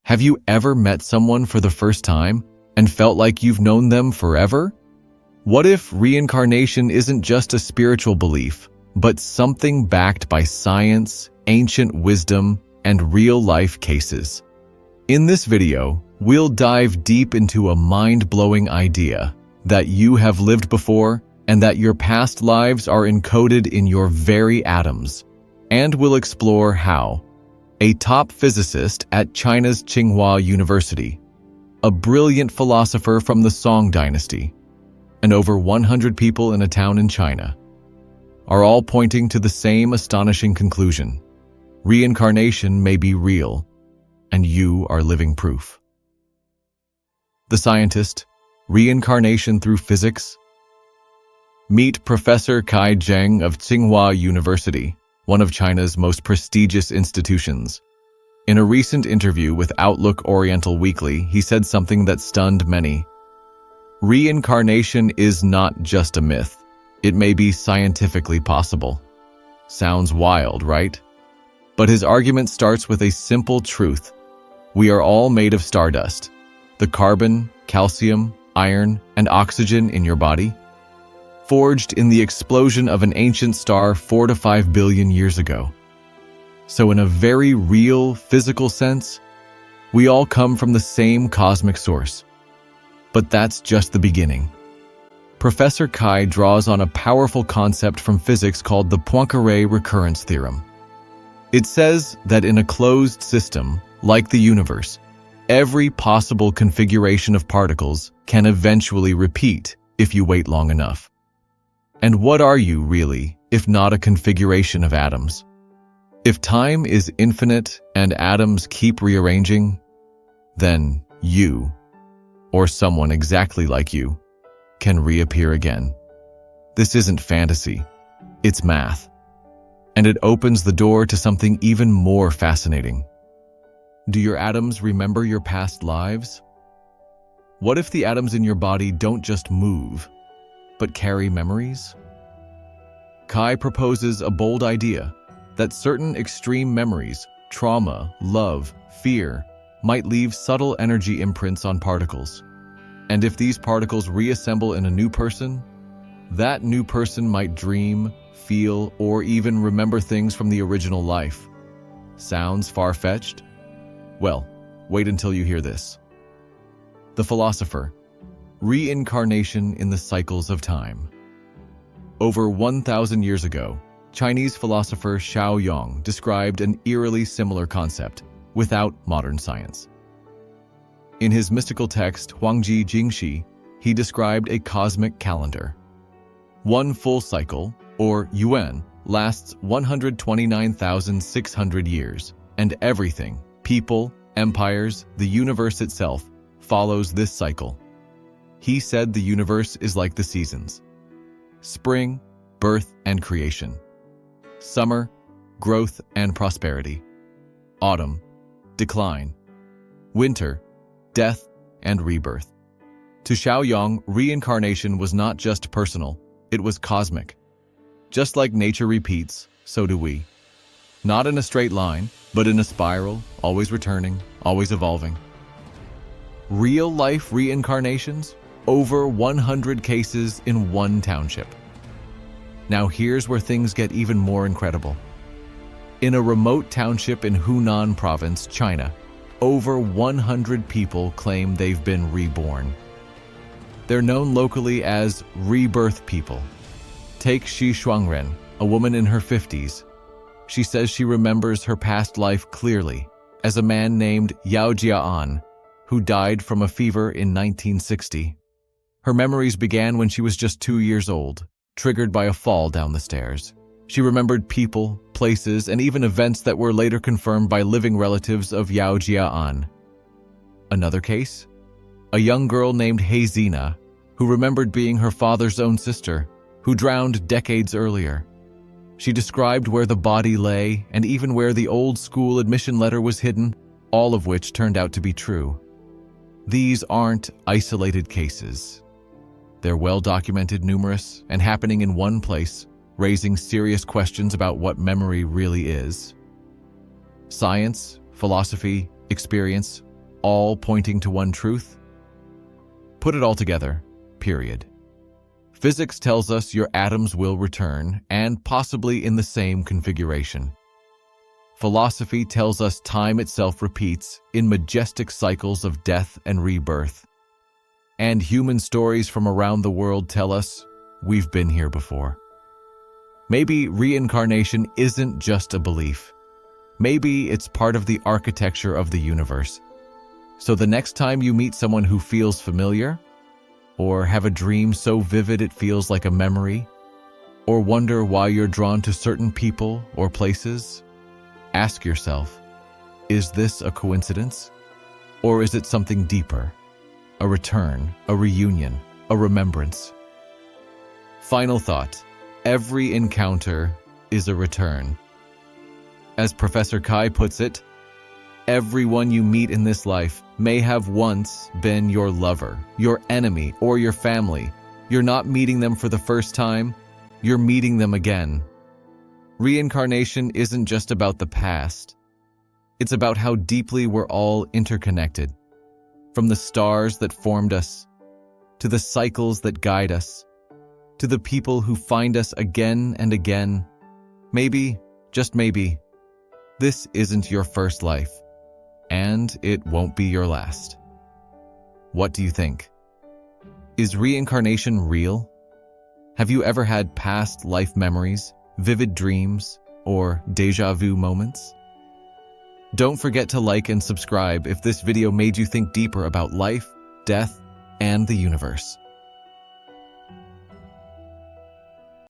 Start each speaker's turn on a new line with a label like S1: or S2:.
S1: Have you ever met someone for the first time and felt like you've known them forever? What if reincarnation isn't just a spiritual belief, but something backed by science, ancient wisdom, and real-life cases? In this video, we'll dive deep into a mind-blowing idea that you have lived before and that your past lives are encoded in your very atoms. And we'll explore how a top physicist at China's Tsinghua University, a brilliant philosopher from the Song dynasty, and over 100 people in a town in China are all pointing to the same astonishing conclusion. Reincarnation may be real, and you are living proof. The scientist, reincarnation through physics. Meet Professor Cai Zheng of Tsinghua University, one of China's most prestigious institutions. In a recent interview with Outlook Oriental Weekly, he said something that stunned many. Reincarnation is not just a myth. It may be scientifically possible. Sounds wild, right? But his argument starts with a simple truth. We are all made of stardust. The carbon, calcium, iron, and oxygen in your body, forged in the explosion of an ancient star 4 to 5 billion years ago. So in a very real, physical sense, we all come from the same cosmic source. But that's just the beginning. Professor Cai draws on a powerful concept from physics called the Poincare recurrence theorem. It says that in a closed system, like the universe, every possible configuration of particles can eventually repeat if you wait long enough. And what are you, really, if not a configuration of atoms? If time is infinite and atoms keep rearranging, then you, or someone exactly like you, can reappear again. This isn't fantasy, it's math. And it opens the door to something even more fascinating. Do your atoms remember your past lives? What if the atoms in your body don't just move, but carry memories? Cai proposes a bold idea that certain extreme memories, trauma, love, fear, might leave subtle energy imprints on particles. And if these particles reassemble in a new person, that new person might dream, feel, or even remember things from the original life. Sounds far-fetched? Well, wait until you hear this. The Philosopher, reincarnation in the cycles of time. Over 1,000 years ago, Chinese philosopher Shao Yong described an eerily similar concept without modern science. In his mystical text, Huangji Jingxi, he described a cosmic calendar. One full cycle, or yuan, lasts 129,600 years, and everything, people, empires, the universe itself, follows this cycle. He said the universe is like the seasons. Spring, birth and creation. Summer, growth and prosperity. Autumn, decline. Winter, death and rebirth. To Shao Yong, reincarnation was not just personal, it was cosmic. Just like nature repeats, so do we. Not in a straight line, but in a spiral, always returning, always evolving. Real-life reincarnations? Over 100 cases in one township. Now here's where things get even more incredible. In a remote township in Hunan province, China, over 100 people claim they've been reborn. They're known locally as rebirth people. Take Shi Shuangren, a woman in her 50s. She says she remembers her past life clearly as a man named Yao Jian, who died from a fever in 1960. Her memories began when she was just 2 years old, triggered by a fall down the stairs. She remembered people, places, and even events that were later confirmed by living relatives of Yao Jian. Another case? A young girl named Hazina, who remembered being her father's own sister, who drowned decades earlier. She described where the body lay and even where the old school admission letter was hidden, all of which turned out to be true. These aren't isolated cases. They're well-documented, numerous, and happening in one place, raising serious questions about what memory really is. Science, philosophy, experience, all pointing to one truth? Put it all together, period. Physics tells us your atoms will return, and possibly in the same configuration. Philosophy tells us time itself repeats in majestic cycles of death and rebirth. And human stories from around the world tell us we've been here before. Maybe reincarnation isn't just a belief. Maybe it's part of the architecture of the universe. So the next time you meet someone who feels familiar, or have a dream so vivid it feels like a memory, or wonder why you're drawn to certain people or places, ask yourself, is this a coincidence? Or is it something deeper? A return, a reunion, a remembrance? Final thought, every encounter is a return. As Professor Cai puts it, everyone you meet in this life may have once been your lover, your enemy, or your family. You're not meeting them for the first time, you're meeting them again. Reincarnation isn't just about the past. It's about how deeply we're all interconnected. From the stars that formed us, to the cycles that guide us, to the people who find us again and again. Maybe, just maybe, this isn't your first life. And it won't be your last. What do you think? Is reincarnation real? Have you ever had past life memories, vivid dreams, or déjà vu moments? Don't forget to like and subscribe if this video made you think deeper about life, death, and the universe.